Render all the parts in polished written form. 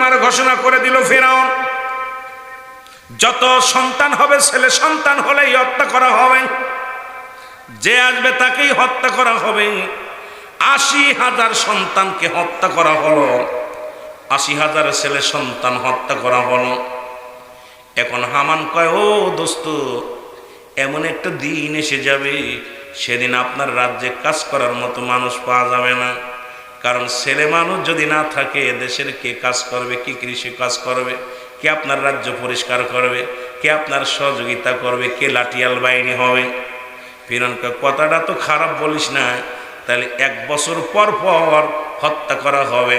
কালেমার ঘোষণা করে দিল ফিরআউন, যত সন্তান হবে ছেলে সন্তান হলেই হত্যা করা হবে, যে আসবে তাকেই হত্যা করা হবে। ৮০,০০০ সন্তানকে হত্যা করা হলো, ৮০,০০০ ছেলে সন্তান হত্যা করা হলো। এখন হামান কয়, ও দোস্ত, এমন একটা দিন এসে যাবে সেদিন আপনার রাজ্যে কাজ করার মতো মানুষ পাওয়া যাবে না। কারণ ছেলে মানুষ যদি না থাকে দেশের কে কাজ করবে, কি কৃষি কাজ করবে, কে আপনার রাজ্য পরিষ্কার করবে, কে আপনার সহযোগিতা করবে, কে লাঠিয়াল বাহিনী হবে। ফিরআউন কয়, কথাটা তো খারাপ বলিস না, তাহলে ১ বছর পর পর হত্যা করা হবে,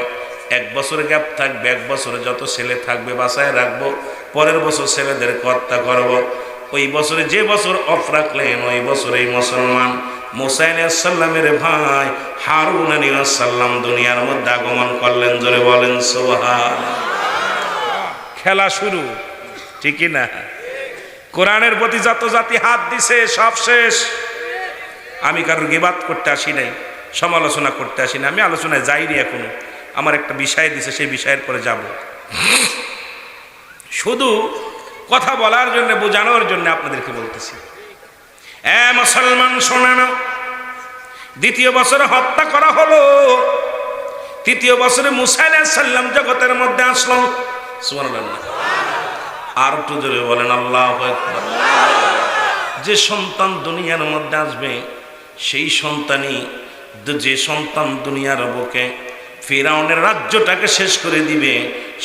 1 বছর গ্যাপ থাকবে, 1 বছরে যত ছেলে থাকবে বাসায় রাখবো, পরের বছর ছেলেদেরকে হত্যা করবো। ওই বছরে যে বছর অফ রাখলেন ওই বছরেই মুসলমান মুসা আলাইহিস সালামের ভাই হারুন আলাইহিস সালাম দুনিয়ার মধ্যে আগমন করলেন। জোরে বলেন সুবহানাল্লাহ। খেলা শুরু, ঠিকই না? কোরআনের প্রতি যত জাতি হাত দিছে সব শেষ। আমি কারোর গিবাত করতে আসি নাই, সমালোচনা করতে আসি না, আমি আলোচনায় যাইনি এখনো। আমার একটা বিষয় দিছে, সেই বিষয়ের পরে যাব। শুধু কথা বলার জন্য, বোঝানোর জন্য আপনাদেরকে বলতেছি। মুসলমান শোনেন, ২য় বছরে হত্যা করা হলো, ৩য় বছরে মুসা আলাইহিস সালাম জগতের মধ্যে আসলো। সুবহানাল্লাহ। আর একটু জোরে বলেন আল্লাহু আকবার। যে সন্তান দুনিয়ার মধ্যে আসবে সেই সন্তানই, যে সন্তান দুনিয়ার বুকে ফিরআউনের রাজ্যটাকে শেষ করে দিবে,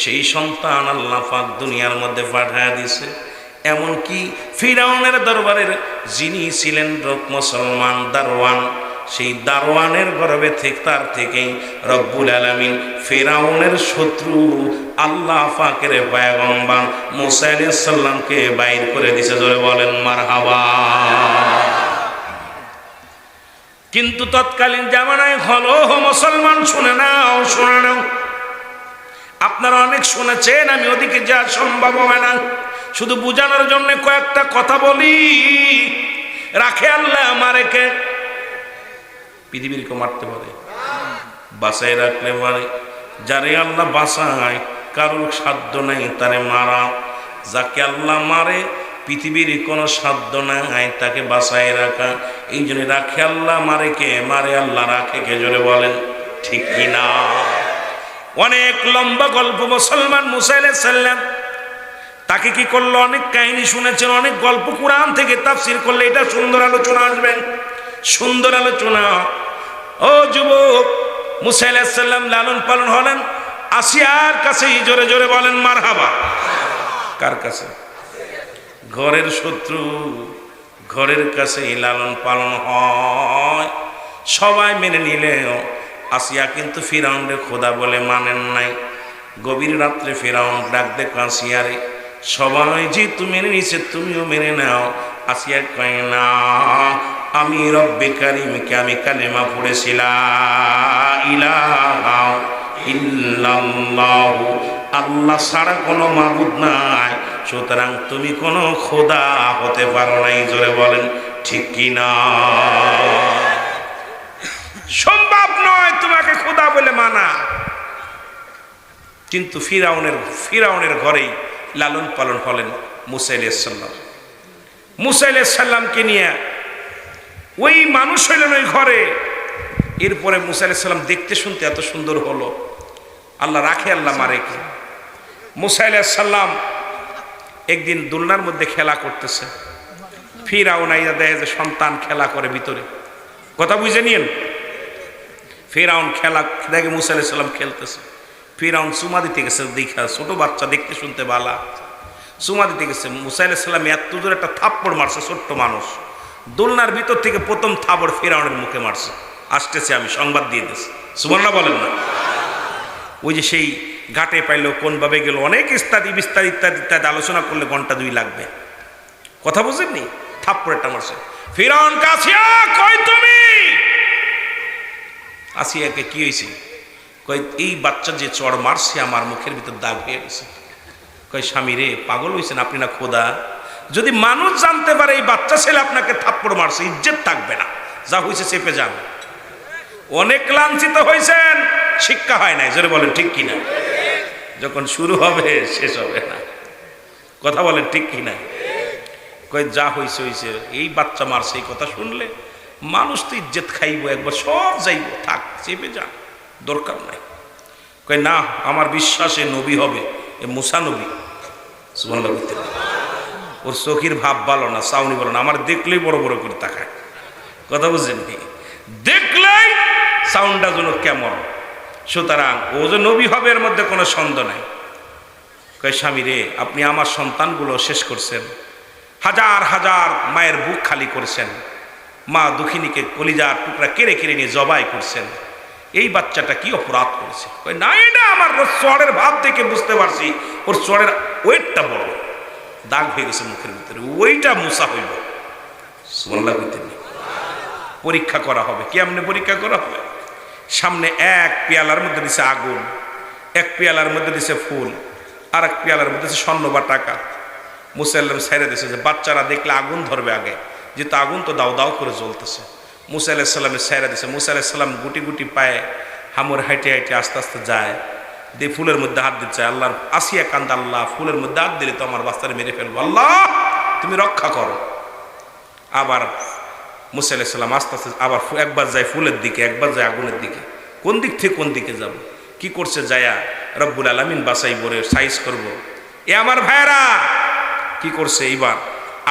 সেই সন্তান আল্লাহ পাক দুনিয়ার মধ্যে পাঠায় দিছে। এমনকি ফিরআউনের দরবারের যিনি ছিলেন মুসলমান দারওয়ান, সেই দারওয়ানের গর্ভে থেকে তার থেকেই রব্বুল আলামিন ফিরআউনের শত্রু আল্লাহ পাকের পয়গম্বর মুসা আলাইহিস সালামকে বাইর করে দিছে। জোরে বলেন মারহাবা। কিন্তু তৎকালীন জামানায় হলো, মুসলমান শুনে নাও, শুনে নাও, আপনারা অনেক শুনেছেন, আমি ওদিকে যাওয়া সম্ভব হয় না, শুধু বোঝানোর জন্য কয়েকটা কথা বলি। রাখে আল্লাহ আমারে কে? পৃথিবীর কেউ মারতে পারে? বাসায় রাখলে পারে। যারে আল্লাহ বাসায় কারোর সাধ্য নাই তারে মারা। যাকে আল্লাহ মারে পৃথিবীর কোনো সাধ্য নাই তাকে বাসায় রাখা। এই জন্য রাখে আল্লাহ, মারে কে? মারে আল্লাহ, রাখে কে? জোরে বলেন ঠিক কিনা? অনেক লম্বা গল্প মুসলমান মুসা আলাইহিস সালাম, তাকে কি করলো? অনেক কাহিনী শুনেছেন, অনেক গল্প কোরআন থেকে তাফসীর করলে এটা সুন্দর আলোচনা আসবে, সুন্দর আলোচনা। ও যুবক, মুসা আলাইহিস সালাম লালন পালন হলেন আসিয়ার কাছেই। জোরে জোরে বলেন মারহাবা। কার কাছে? ঘরের শত্রু, ঘরের কাছেই লালন পালন হয়। সবাই মেনে নিলেও আসিয়া কিন্তু ফিরআউনের খোদা বলে মানেন নাই। গভীর রাত্রে ফিরআউন ডাক দেখো আসিয়ারে, সবাই যেহেতু মেনে নিছে তুমিও মেনে নাও। আসিয়া কয় না, আমি রব্বে কারিমকে আমি কালেমা পড়েছিলাম, ইলাহা ইল্লাল্লাহু, আল্লাহ ছাড়া কোনো মাবুদ নাই, সুতরাং তুমি কোনো খোদা হতে পারো নাই। জোরে বলেন ঠিক কিনা? সম্ভব নয় তোমাকে খোদা বলে মানা। কিন্তু ফিরআউনের ঘরেই লালন পালন হলেন মুসা আলাইহিস সালাম। মুসা আলাইহিস সালামকে নিয়ে ওই মানুষ হইলেন ওই ঘরে। এরপরে মুসা আলাইহিস সালাম দেখতে শুনতে এত সুন্দর হলো। আল্লাহ রাখে আল্লাহ মারে কে? মুসা আলাইহিস সালাম একদিন দোলনার মধ্যে খেলা করতেছে। ফিরআউন আইয়া দেখে যে সন্তান খেলা করে ভিতরে। কথা বুঝে নিয়েন। ফিরআউন খেলা দেখে মুসা আলাইহিস সালাম খেলতেছে। ফিরআউন চুমা দিতে গেছে, দেখা ছোট বাচ্চা দেখতে শুনতে বালা, চুমা দিতে গেছে। মুসা আলাইহিস সালাম এত জোরে একটা থাপ্পড় মারছে, ছোট্ট মানুষ, দোলনার ভিতর থেকে প্রথম থাপড় ফিরআউনের মুখে মারছে। আসতেছে, আমি সংবাদ দিয়ে দিচ্ছি। সুবহানাল্লাহ বলেন না? ওই যে সেই ঘাটে পাইলো, কোনভাবে গেল, অনেক বিস্তারিত আলোচনা করলে ঘন্টা 2 লাগবে। কথা বুঝেননি? থাপ্পড়টা মারছে। ফিরআউন কাছিয়া, কই তুমি? আসিয়াকে কি হয়েছে? কই এই বাচ্চা যে চড় মারছে আমার মুখের ভিতর দাগ হয়ে গেছে। কই স্বামী রে, পাগল হয়েছেন আপনি না খোদা? যদি মানুষ জানতে পারে এই বাচ্চা ছেলে আপনাকে থাপ্পড় মারছে, ইজ্জত থাকবে না, যা হয়েছে চেপে যান। অনেক লাঞ্ছিত হয়েছেন, শিক্ষা হয় নাই। জোরে বলেন ঠিক কিনা? যখন শুরু হবে শেষ হবে না। কথা বলেন ঠিক কিনা? কই যা হইছে হইছে, এই বাচ্চা মারছে এই কথা শুনলে মানুষ তো ইজ্জত খাইব, একবার সব যাইব, থাক চেপে যা, দরকার নাই। কই না, আমার বিশ্বাসে নবী হবে, এ মুসা নবী। সুবহানাল্লাহ। ওর চোখের ভাব ভালো না, চাউনি ভালো না, আমার দেখলেই বড় বড় করে তাকায়। কথা বুঝছেন? দেখলেই সাউন্ডটা যেন কেমন। সুতরাং ও যে নবী হবে এর মধ্যে কোনো সন্দেহ নাই। কয় স্বামী রে, আপনি আমার সন্তানগুলো শেষ করছেন, হাজার হাজার মায়ের বুক খালি করছেন, মা দুঃখিনীকে কলিজার টুকরা কেড়ে কেড়ে নিয়ে জবাই করছেন, এই বাচ্চাটা কি অপরাধ করেছে? কয় না, এটা আমার চড়ের ভাব দেখে বুঝতে পারছি ওর চড়ের ওয়েটটা বড়, দাগ হয়ে গেছে মুখের ভিতরে, ওইটা মুসা হইব। সুবহানাল্লাহ। পরীক্ষা করা হবে। কেমনে পরীক্ষা করা হবে? সামনে এক পেয়ালার মধ্যে দিছে আগুন, এক পেয়ালার মধ্যে দিছে ফুল, আর এক পেয়ালার মধ্যে দিছে স্বর্ণ বা টাকা। মুসা আলাইহিস সালাম ছেড়ে দিয়েছে যে বাচ্চারা দেখলে আগুন ধরবে আগে, যেহেতু আগুন তো দাও দাও করে জ্বলতেছে। মুসা আলাইহিস সালামের ছেড়ে দিয়েছে। মুসা আলাইহিস সালাম গুটি গুটি পায়ে হামর হাইটে হাইটে আস্তে আস্তে যায়, দিয়ে ফুলের মধ্যে হাত দিচ্ছে। আল্লাহর আসিয়া কান্দা, আল্লাহ ফুলের মধ্যে হাত দিলে তো আমার বাচ্চারা মেরে ফেলবো, আল্লাহ তুমি রক্ষা করো। আবার মুসা আলাইহিস সালাম আস্তে আস্তে আবার একবার যায় ফুলের দিকে, একবার যায় আগুনের দিকে। কোন দিক থেকে কোন দিকে যাব? কি করছে? যায়া রব্বুল আলামিন বাছাই করে সাইজ করব। এ আমার ভাইয়েরা কি করছে? এইবার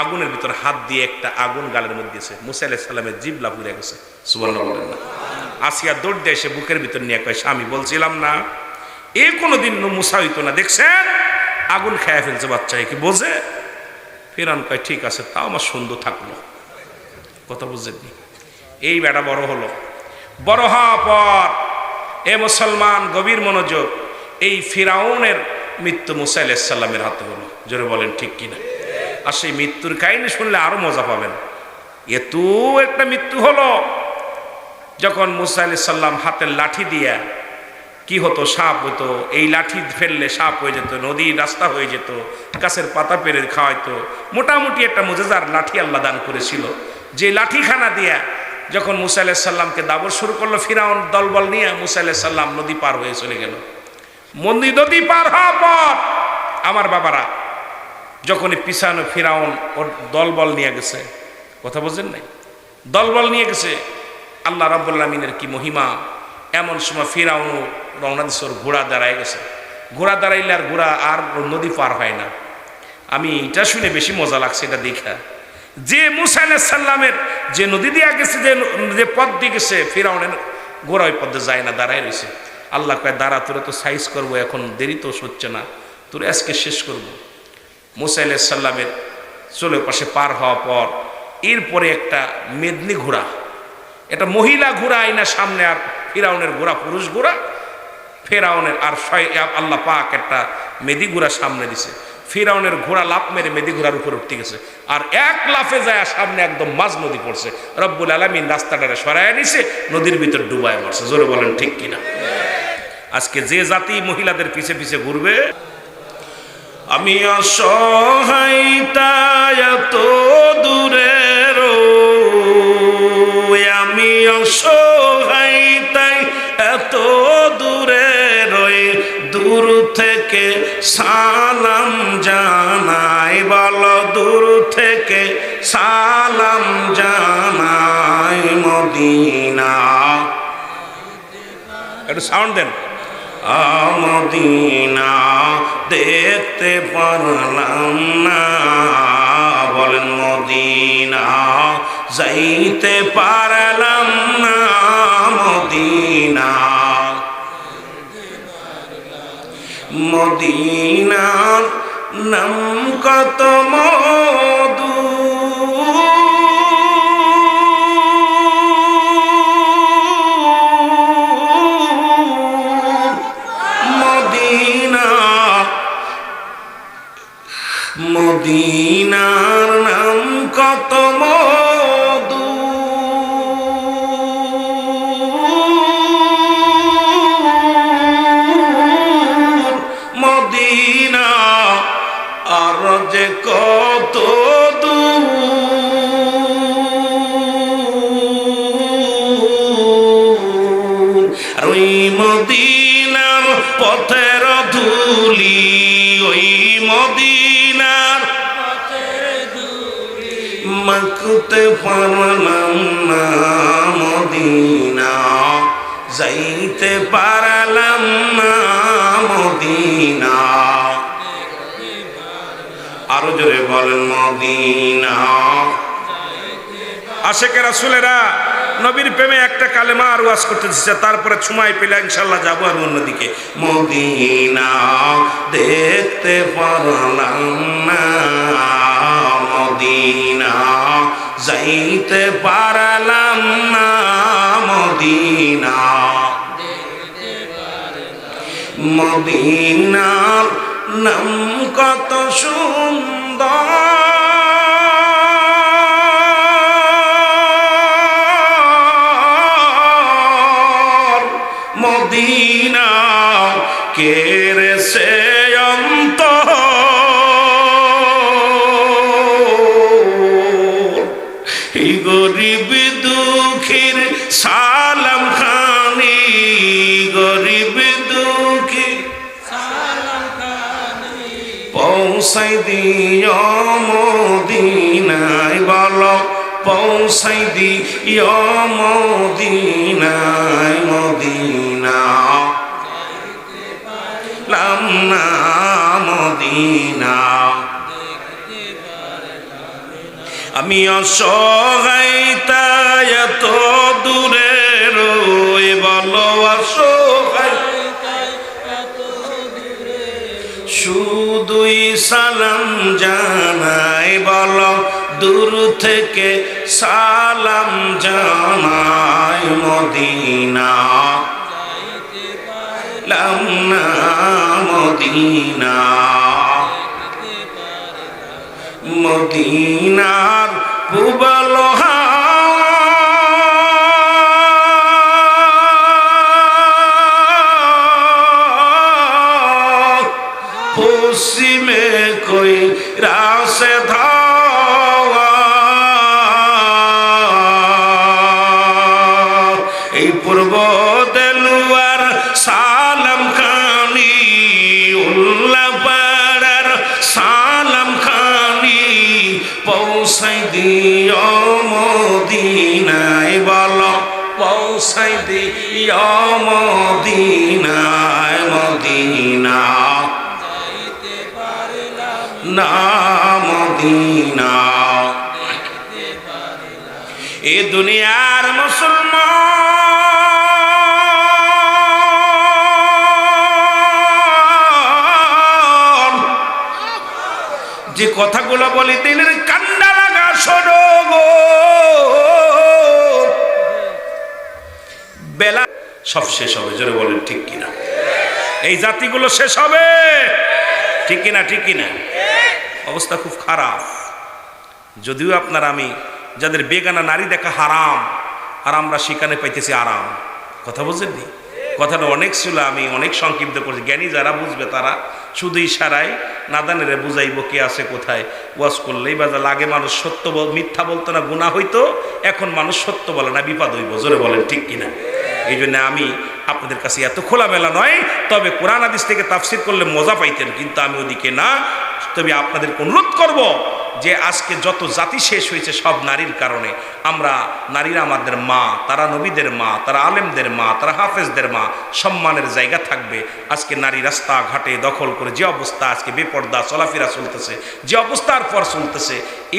আগুনের ভিতর হাত দিয়ে একটা আগুন গালের মধ্যে দিয়েছে। মুসা আলাইহিস সালামের জিহ্বা পুড়ে গেছে। সুবহানাল্লাহ বলেন না? আসিয়া দৌড় দিয়ে এসে বুকের ভিতর নিয়ে কয়, স্বামী বলছিলাম না এ কোনোদিন মুসা হইতো না, দেখছেন আগুন খেয়ে ফেলছে বাচ্চা, কি বোঝে? ফিরআউন কয় ঠিক আছে, তাও আমার সুন্দর থাকলো। কথা বুঝেননি? এই বেটা বড় হলো, বড় হওয়ার পর এ মুসলমান গভীর মনোযোগ, এই ফিরাউনের মৃত্যু মুসা আলাইহিস সালামের হাতে হলো। জোরে বলেন ঠিক কিনা? আর সেই মৃত্যুর কাহিনী শুনলে আরো মজা পাবেন। এত একটা মৃত্যু হলো যখন মুসা আলাইহিস সালাম হাতের লাঠি দিয়া, কি হতো? সাপ হতো, এই লাঠি ফেললে সাপ হয়ে যেত, নদীর রাস্তা হয়ে যেত, গাছের পাতা পেরে খাওয়াইতো। মোটামুটি একটা মুজেজার লাঠি আল্লাহ দান করেছিল, যে লাঠিখানা দিয়া যখন মুসা আলাইহিস সালামকে দাবর শুরু করলো ফিরাউন দলবল নিয়ে, মুসা আলাইহিস সালাম নদী পার হয়ে চলে গেল। নদী পার হওয়ার পর আমার বাবারা যখনই পিছানো ফিরাউন ওর দলবল নিয়ে গেছে, কথা বোঝেন নাই? দলবল নিয়ে গেছে। আল্লাহ রাব্বুল আলামিনের কি মহিমা! এমন সময় ফিরাউন রওনা দিছে, ওর ঘোড়া দাঁড়ায় গেছে। ঘোড়া দাঁড়াইলে আর ঘোড়া আর নদী পার হয় না। আমি এটা শুনে বেশি মজা লাগছে এটা দেখা, যে মুসা আলাইহিস সালামের যে নদী দিয়ে গেছে, যে পথ দিয়ে গেছে, ফিরাউনের ঘোড়া ওই পথে যায় না, দাঁড়ায় রয়েছে। আল্লাহ কয় দাঁড়া, তোরা তো সাইজ করবো, এখন দেরি তো হচ্ছে না, তোরা আজকে শেষ করবো। মুসা আলাইহিস সালামের চলে পাশে পার হওয়ার পর এরপরে একটা মেদিনী ঘোড়া, এটা মহিলা ঘোড়া আইনা সামনে, আর ফিরাউনের ঘোড়া পুরুষ ঘোড়া। ফিরাউনের আর আল্লাহ পাক একটা মেদি ঘোড়া সামনে দিছে। ফিরাউনের ঘোড়া লাফ মেরে মেদি ঘোড়ার উপরে উঠতে গেছে, আর এক লাফে যায় সামনে একদম মাঝ নদী পড়ছে। রব্বুল আলামিন রাস্তাটারে সরায় নিছে, নদীর ভিতর ডুবায় মরছে। জোরে বলেন ঠিক কিনা? আজকে যে জাতি মহিলাদের পিছে পিছে ঘুরবে, আমি অসহায়তা এত দূরের, আমি অসহায়তাই এত দূরে রয়ে, দূর থেকে সালাম জানাই, বলো দূর থেকে সালাম জানাই মদিনা। একটু সাউন্ড দেন। মদিনা দেখতে পারলাম না, বলেন মদিনা যাইতে পারলাম না, মদিনা মদিনার নাম কত মধু, মদিনার নাম কত মধু, মদিনা আর যে কত দূর, আর ওই মদিনার পথের ধূল ধুলি ওই মদিনার মাখতে পারলাম না মদিনা, যাইতে পারলাম না মদিনা। আরো জোরে বলেন মদিনা। আশেকে রাসূলেরা নবীর প্রেমে একটা কালেমা আর ওয়াজ করতে দিচ্ছে, তারপরে সময় পেলে ইনশাআল্লাহ যাবো আমি অন্যদিকে। মদিনা দেখতে পারলাম না মদিনা, যাইতে পারলাম না মদিনা। মদিনার নাম কত সুন্দর, মদিনা কেড়ে সে অন্তর, এই গরিব দুঃখীর সালাম খানি, গরিব দুঃখী পৌঁছাই দিও মদিনায়, বলো পৌঁছাই দিও মদিনায়। মদিনা লাম না মদিনা, আমি অসহায় তাই এত দূরে রই, বলো অসহায় শুধুই সালাম জানাই, বলো দূর থেকে সালাম জানাই। মদিনা লাম না মদিনা, মদিনার পুবলোহা পশ্চিমে কই রাসে ধাওয়া, এই পূর্ব দেলুয়ার সালাম খানি, উল্লা পাড়ার সালাম খানি, পৌঁছাই দিও মদিনায়, বলো পৌঁছাই দিও মদিনায়। মদিনা না মদিনা, এ দুনিয়ার মুসলমান যে কথাগুলো বলি দিলের কান্ডা লাগা শোনো গো, বেলা সব শেষ হবে, জোরে বলেন ঠিক কিনা? এই জাতিগুলো শেষ হবে, ঠিক কিনা? ঠিক কিনা? অবস্থা খুব খারাপ। যদিও আপনার আমি যাদের বেগানা নারী দেখা হারাম, আর আমরা সেখানে পাইতেছি আরাম। কথা বুঝেননি? কথাটা অনেক ছিল, আমি অনেক সংক্ষিপ্ত করছি। জ্ঞানী যারা বুঝবে তারা শুধু ইশারায় নাদানেরে বুঝাইব কে আছে কোথায়। ওয়াজ করলেই বা লাগে মানুষ সত্য মিথ্যা বলতো না গুনাহ হইতো, এখন মানুষ সত্য বলে না বিপদ হইব, জোরে বলেন ঠিক কিনা? এই জন্য আমি আপনাদের কাছে এত খোলামেলা নয়, তবে কোরআন হাদিস থেকে তাফসীর করলে মজা পাইতেন, কিন্তু আমি ওদিকে না। তবে আপনাদেরকে অনুরোধ করব যে আজকে যত জাতি শেষ হয়েছে সব নারীর কারণে। আমরা নারীরা আমাদের মা, তারা নবীদের মা, তারা আলেমদের মা, তারা হাফেজদের মা, সম্মানের জায়গা থাকবে। আজকে নারী রাস্তা ঘাটে দখল করে যে অবস্থা, আজকে বেপর্দা চলাফেরা চলতেছে, যে অবস্থার পর চলতেছে,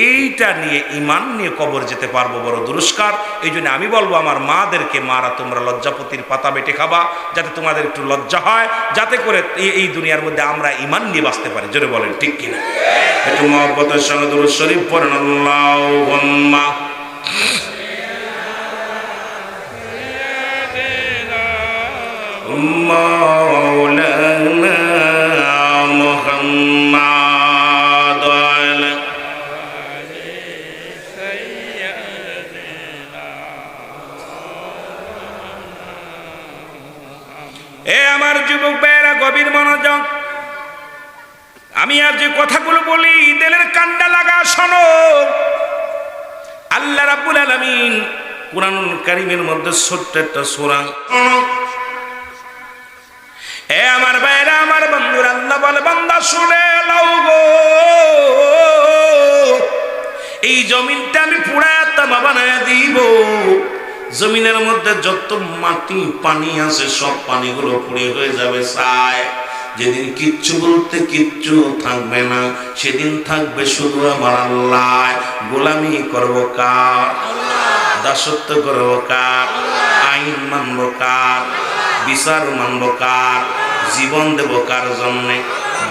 এইটা নিয়ে ইমান নিয়ে কবর যেতে পারবো বড় দুরস্কার। এই জন্য আমি বলবো আমার মাদেরকে, মারা তোমরা লজ্জাপতির পাতা বেটে খাবা, যাতে তোমাদের একটু লজ্জা হয়, যাতে করে এই দুনিয়ার মধ্যে আমরা ইমান নিয়ে বাঁচতে পারি, জোরে বলেন ঠিক কিনা? একটু মহব্বতের সঙ্গে দুরূদ শরীফ পড়েন। আল্লাহুম্মা মাওলানা মুহাম্মাদ আলা এ আমার যুবক ভাইয়েরা গভীর মনোযোগ। আমি আর যে কথাগুলো বলি দিলের কান্ডা লাগা শোনো। আল্লাহ রাব্বুল আলামিন কুরআনুল কারীমের মধ্যে ছোট্ট একটা সূরা, এ আমার ভাইরা আমার বন্ধুরা, আল্লাহ বলেন জমিনের মধ্যে যত মাটি পানি আছে সব পানিগুলো পুড়ে হয়ে যাবে ছাই। যেদিন কিচ্ছু বলতে কিচ্ছু থাকবে না, সেদিন থাকবে শুধু আমার আল্লাহ। গোলামি করব কার? দাসত্ব করব কার? আইন মানব কার? বিচার মানব কার? জীবন দেব কার জন্যে?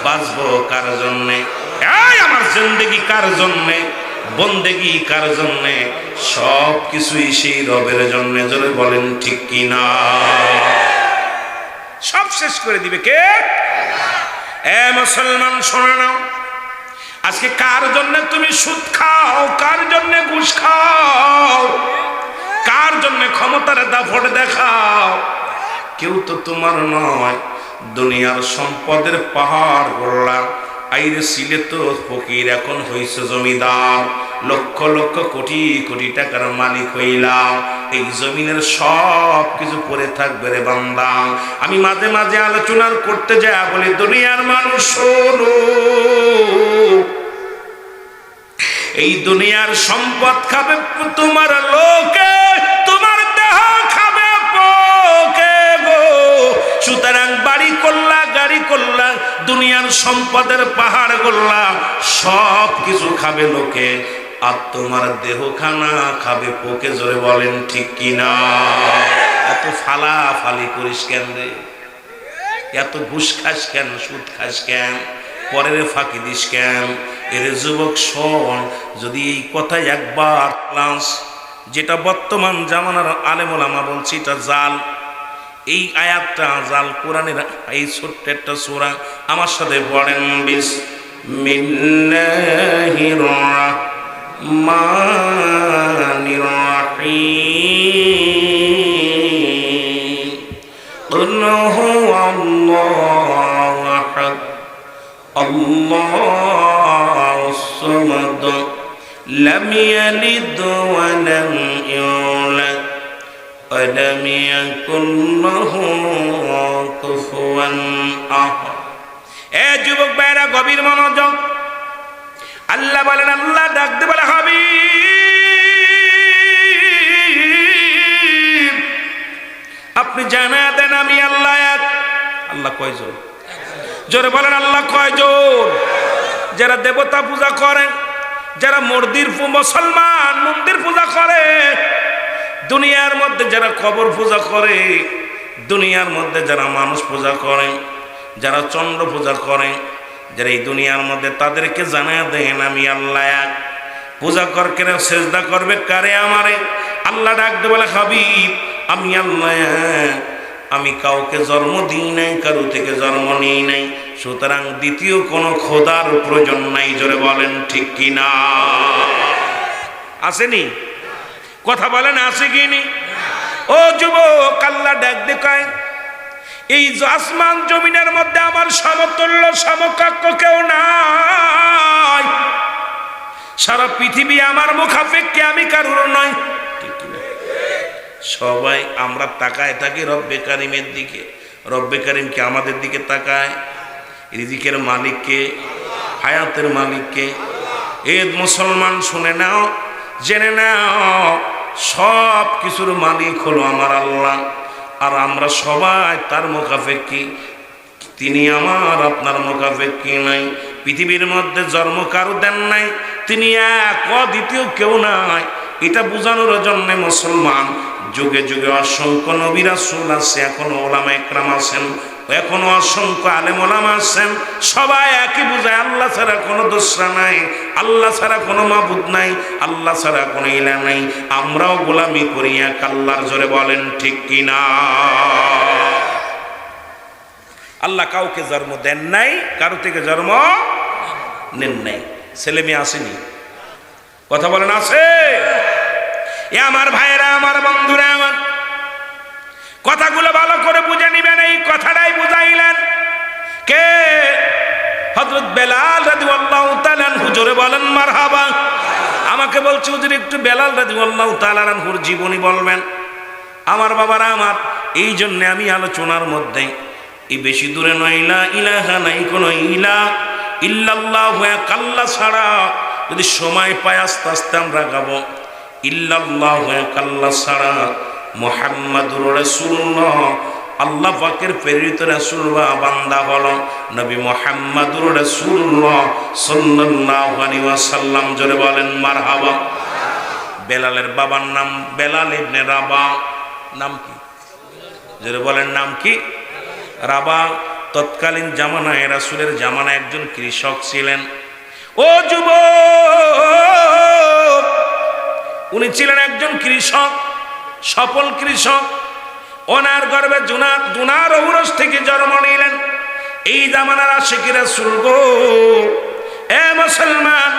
বাঁচবো কার জন্যে? আমার জিন্দেগি কার জন্যে? বন্দেগি কার জন্যে? সব কিছুই সেই রবের জন্যে। জোরে বলেন ঠিক কিনা? সব শেষ করে দিবে কে? এ মুসলমান শোনো নাও, আজকে কার জন্য তুমি সুদ খাও? কার জন্য ঘুষ খাও? কার জন্য ক্ষমতার দাপট দেখাও? কেউ তো তোমার নয়। দুনিয়ার সম্পদের পাহাড় গড়লা, আইরে ছিলে তো ফকির, এখন হইছে জমিদার, লক্ষ লক্ষ কোটি কোটি টাকার মালিক হইলাম। এই জমিনের সব কিছু পড়ে থাকবে রে বান্দা। আমি মাঝে মাঝে আলোচনা করতে যাই, বলি দুনিয়ার মানুষ শোনো, এই দুনিয়ার সম্পদ খাবে তোমার লোকে, তোমার দেহ খাবে পোকে গো। সুতরাং বাড়ি করলা, গাড়ি করলা, দুনিয়ার সম্পদের পাহাড় করলা, সব কিছু খাবে লোকে, আর তোমার দেহ খানা খাবে পোকে। জোরে বলেন ঠিক কিনা? এত ফালাফালি করিস কেন রে? এত ঘুষ খাস কেন? সুদ খাস কেন? পরের ফাঁকি দিস কেন? এরে যুবক শোন, যদি এই কথা একবার ক্লাস, যেটা বর্তমান জামানার আলেম ওলামা বলছি এটা জাল, এই আয়াতটা জাল, কোরআনের এই ছোট্ট একটা সূরা আমার সাথে পড়েন। বিসমিল্লাহির রাহমানির রাহিম। কুল হুয়াল্লাহু আহাদ, আল্লাহুস সামাদ, লাম ইয়ালিদ ওয়া লাম ইউলাদ, ওয়ালাম ইয়াকুল লাহু কুফুয়ান আহাদ। এ যুবক ভাইরা গভীর মনোযোগ। আল্লাহ বলেন, আল্লাহ ডাক দিয়ে বলে, হাবিব আপনি জানা দেন আমি আল্লাহ এক। আল্লাহ কয়জন? জোরে বলেন আল্লাহ কয়জন? যারা দেবতা পূজা করেন, যারা মুসলমান মন্দির পূজা করে, দুনিয়ার মধ্যে যারা কবর পূজা করে, দুনিয়ার মধ্যে যারা মানুষ পূজা করে, যারা চন্দ্র পূজা করে, যারা এই দুনিয়ার মধ্যে, তাদেরকে জানা দেন আমি আল্লাহ এক। পূজা করকে সেজদা করবে কারে? আমারে। আল্লাহ ডাকতে বলে, হাবিব আমি আল্লাহ এক, আমি কাউকে জন্ম দিই নাই, কারো থেকে জন্ম নিই নাই, সুতরাং দ্বিতীয় কোনো খোদার প্রয়োজন নাই। জোরে বলেন ঠিক কিনা? আসেনি? কথা বলেন আছে কি নি? ও যুবক, আল্লাহ ডাক দেখায়, এই আসমান জমিনের মধ্যে আমার সমতুল্য সমকক্ষ কেউ নাই। সারা পৃথিবী আমার মুখাপেক্ষী, আমি কারুর নয়। ঠিক কিনা? সবাই আমরা তাকায় থাকি রব্বে কারিমের দিকে। রব্বে কারিম কি আমাদের দিকে তাকায়? রিজিকের মালিককে, হায়াতের মালিককে। এ মুসলমান শুনে নাও, জেনে নাও, সব কিছুর মালিক হলো আমার আল্লাহ, আর আমরা সবাই তার মুখাপেক্ষী। তিনি আমার আপনার মুখাপেক্ষী নাই। পৃথিবীর মধ্যে জন্ম কারো দেন নাই, তিনি এক, অদ্বিতীয় কেউ নাই। এটা বোঝানোর জন্য মুসলমান যুগে যুগে অসংখ্য নবী রাসূল আছে, এখনো ওলামা একরাম আছেন, এখনো অসংখ্য আলেম ওলামা আছেন, সবাই একই বুঝায়, আল্লাহ ছাড়া কোনো দোসরা নাই, আল্লাহ ছাড়া কোনো মাবুদ নাই, আল্লাহ ছাড়া কোনো ইলাহ নাই। আমরাও গোলামি করি এক আল্লাহর। জোরে বলেন ঠিক কিনা? আল্লাহ কাউকে জন্ম দেন নাই, কারো থেকে জন্ম নেন নাই। ছেলে মেয়ে আসেনি? কথা বলেন আছে? এ আমার ভাইয়েরা, আমার বন্ধুরা, আমার কথাগুলো ভালো করে বুঝে নিবেন। এই কথাটাই বুঝাইলেন কে? হযরত বেলাল রাদিয়াল্লাহু তাআলা আনহু। জোরে বলেন মারহাবা। আমাকে বলছে, হুজুর একটু বেলাল রাদিয়াল্লাহু তাআলা আনহুর জীবনী বলবেন। আমার বাবারা আমার, এই জন্য আমি আলোচনার মধ্যে এই বেশি দূরে নয়, লা ইলাহা নাই কোনো ইলাহ ইল্লাল্লাহু এক আল্লাহ ছাড়া, যদি সময় পাই আস্তে আস্তে আমরা গাবো, ইল্লাল্লাহু এক আল্লাহ ছাড়া মুহাম্মাদুর রাসূলুল্লাহ, আল্লাহ পাকের প্রেরিত রাসূল বা বান্দা হলো নবী মুহাম্মাদুর রাসূলুল্লাহ সাল্লাল্লাহু আলাইহি ওয়াসাল্লাম। জোরে বলেন মারহাবা। বেলালের বাবার নাম বেলাল ইবনে রাবা। নাম কি? জোরে বলেন নাম কি? রাবা। তৎকালীন জামানায় রাসূলের জামানায় একজন কৃষক ছিলেন। ও যুবক, উনি ছিলেন একজন কৃষক, সফল কৃষক। ওনার গর্ভে দুনার ঔরস থেকে জন্ম নিলেন। এই জামানার আশিকি রাসূল গো, এ মুসলমান,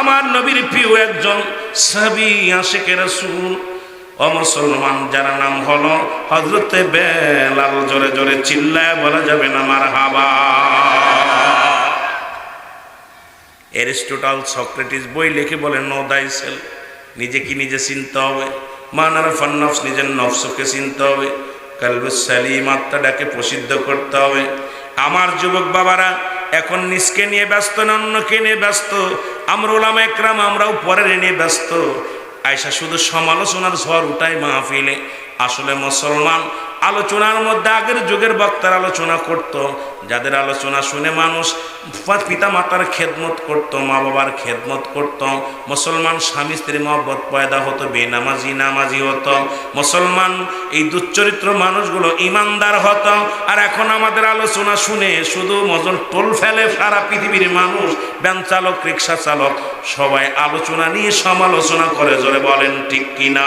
আমার নবীর প্রিয় একজন সাহাবী আশিকি রাসূল ও মুসলমান, যার নাম হলো হযরতে বেলাল। জোরে জোরে চিল্লায় বলা যাবে না মারহাবা। অ্যারিস্টটল সক্রেটিস বই লিখে বলেন নো দাই সেলফ, নিজেকে নিজে চিনতে হবে। মান আরাফান নফস, নিজের নফসকে চিনতে হবে। কালবুস সালিম, আত্মাটাকে প্রসিদ্ধ করতে হবে। আমার যুবক বাবারা এখন নিজকে নিয়ে ব্যস্ত না অন্যকে নিয়ে ব্যস্ত। আমরা উলামা একরাম আমরাও পরের নিয়ে ব্যস্ত। আয়সা শুধু সমালোচনার ঝড় উঠায় মাহফিলে। আসলে মুসলমান আলোচনার মধ্যে আগের যুগের বক্তার আলোচনা করত, যাদের আলোচনা শুনে মানুষ পিতা মাতার খেদমত করত, মা বাবার খেদমত করত। মুসলমান স্বামী স্ত্রী মহব্বত পয়দা হতো, বেনামাজি নামাজি হতো। মুসলমান এই দুশ্চরিত্র মানুষগুলো ইমানদার হতো। আর এখন আমাদের আলোচনা শুনে শুধু মজল টোল ফেলে সারা পৃথিবীর মানুষ, ভ্যান চালক, রিক্সা চালক, সবাই আলোচনা নিয়ে সমালোচনা করে। জোরে বলেন ঠিক কিনা?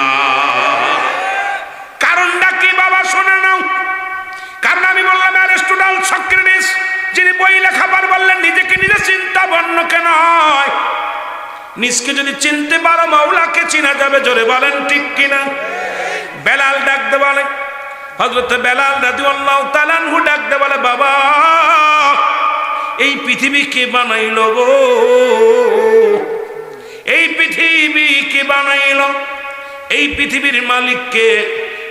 কারণটা কি বাবা শুনে নাও। কারণ আমি বললাম অ্যারিস্টটল সক্রেটিস যিনি বই লেখাবার বললেন নিজেকে নিজে চিন্তা, অন্যকে নয়। নিজকে যদি চিনতে পারো মাওলাকে চিনা যাবে। জোরে বলেন ঠিক কিনা? বেলাল ডাকতে বলে, হযরত বেলাল রাদিয়াল্লাহু তাআলা আনহু ডাকতে বলে, বাবা এই পৃথিবী কে বানাইলো গো? এই পৃথিবী কে বানাইলো? এই পৃথিবীর মালিক কে?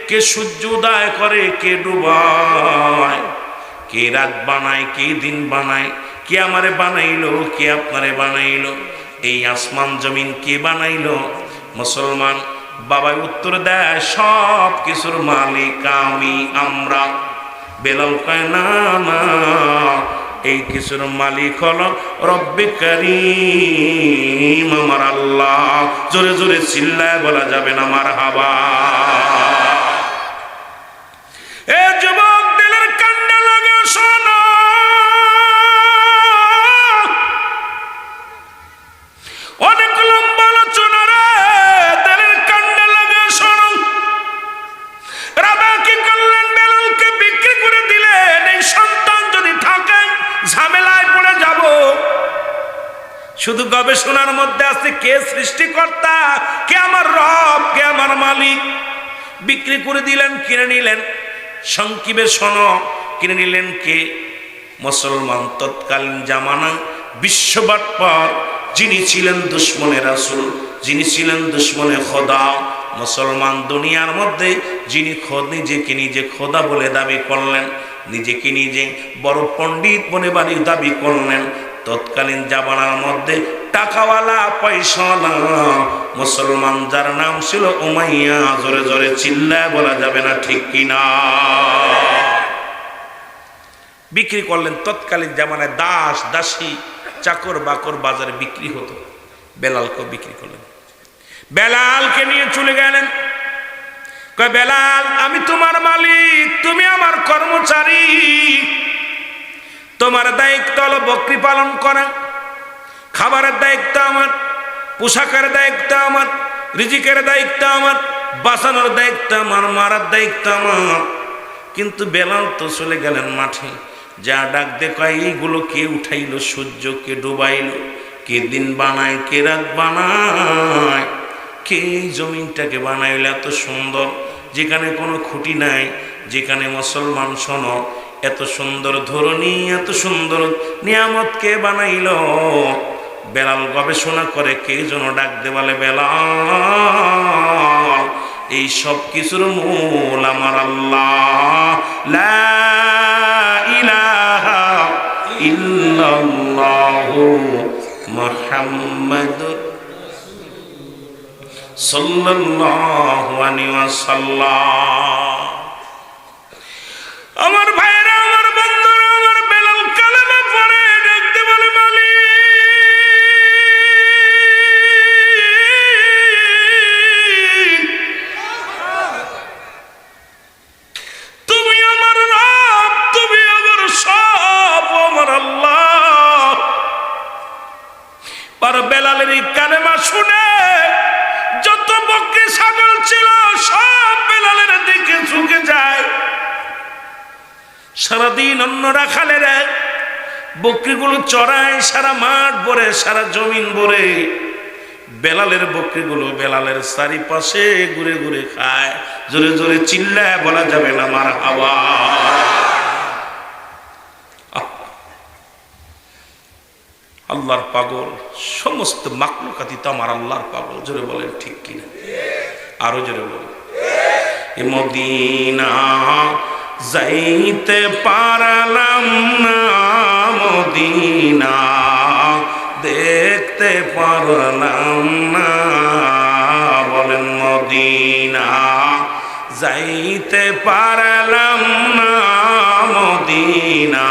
কে সূর্য উদয় করে, কে ডুবায়, কে রাত বানায়, কে দিন বানায়, কে আমারে বানাইলো, কে আপনারে বানাইলো? এই আসমান জমিন কে বানাইলো? মুসলমান বাবাই উত্তর দেয়, সব কিছুর মালিক আমি, আমরা। বেলাল কয় না না, এই কিছুর মালিক হলো রব্বে কারীম, আমার আল্লাহ। জোরে জোরে চিল্লায় বলা যাবে না মারহাবা। এ যুবক দিলের কান্ডা লাগে শোনো, অনেক লম্বা আলোচনা রে, দিলের কান্ডা লাগে শোনো। রাবা কি করলেন? বেলালকে বিক্রি করে দিলেন। এই সন্তান যদি থাকে ঝামেলায় পড়ে যাব। শুধু গবেষণার মধ্যে আছে কে সৃষ্টিকর্তা, কে আমার রব, কে আমার মালিক। বিক্রি করে দিলেন, কিনে নিলেন। সংক্ষিপে শোনো, কিনে নিলেন কে? মুসলমান তৎকালীন জামানা বিশ্ববাটপার, যিনি ছিলেন দুশ্মনে রাসূল, যিনি ছিলেন দুশ্মনে খোদা। মুসলমান দুনিয়ার মধ্যে যিনি নিজেকে নিজে খোদা বলে দাবি করলেন, নিজেকে নিজে বড় পণ্ডিত বলে বাড়ি দাবি করলেন, তৎকালীন জামানার মধ্যে টাকাওয়ালা পয়সাওয়ালা মুসলমান, যার নাম ছিল উমাইয়া। জোরে জোরে চিল্লায় বলা যাবে না ঠিক কিনা? বিক্রি করলেন। তৎকালীন জামানায় দাস দাসী চাকর বাকর বাজারে বিক্রি হতো। বেলালকে বিক্রি করলেন। বেলালকে নিয়ে চলে গেলেন। কয় বেলাল, আমি তোমার মালিক, তুমি আমার কর্মচারী। তোমার দায়িত্ব হলো বকরি পালন করা, খাবারের দায়িত্ব আমার, পোশাকের দায়িত্ব আমার, রিজিকের দায়িত্ব আমার, বাঁচানোর দায়িত্ব আমার, মারার দায়িত্ব আমার। কিন্তু বেলাল তো চলে গেলেন মাঠে। যা ডাক দে কয়, এইগুলো কে উঠাইলো? সূর্য কে ডুবাইলো? কে দিন বানায়, কে রাত বানায়? কে জমিনটাকে বানাইলো এত সুন্দর, যেখানে কোনো খুঁটি নাই? যেখানে মুসলমান শোনো, এত সুন্দর ধরনী, এত সুন্দর নিয়ামত কে বানাইলো? বেলাল গবেষণা করে, কে যেন ডাক দে বলে, বেলাল এই সব কিছুর মূল আমার আল্লাহ। লা ইলাহা ইল্লাল্লাহু মুহাম্মাদুর সাল্লাল্লাহু আলাইহি ওয়াসাল্লাম। আমার ভাইরা, আমার বন্ধুরা, আমার বেলাল কালেমা পড়ে দেখতে বলে, মালিক তুমি আমার রব, তুমি আমার সব, আমার আল্লাহ। আর বেলালের এই কালেমা শুনে যত বকরি ছাগল ছিল সব বেলালের দিকে ঝুঁকে যায়। সারাদিন অন্যরা খালেরা বকরিগুলো চড়ায়, সারা মাঠ ভরে, সারা জমিন ভরে। বেলালের বকরিগুলো বেলালের চারিপাশে ঘুরে ঘুরে খায়। জোরে জোরে চিল্লায় বলা যাবে না মারহাবা। আল্লাহর পাগল, সমস্ত মাখলুকাতি তো আমার আল্লাহর পাগল। জোরে বলেন ঠিক কিনা? আরো জোরে বলেন। মদিনা যাইতে পারলাম না, মদিনা দেখতে পারলাম না। বলেন মদিনা যাইতে পারলাম না, মদিনা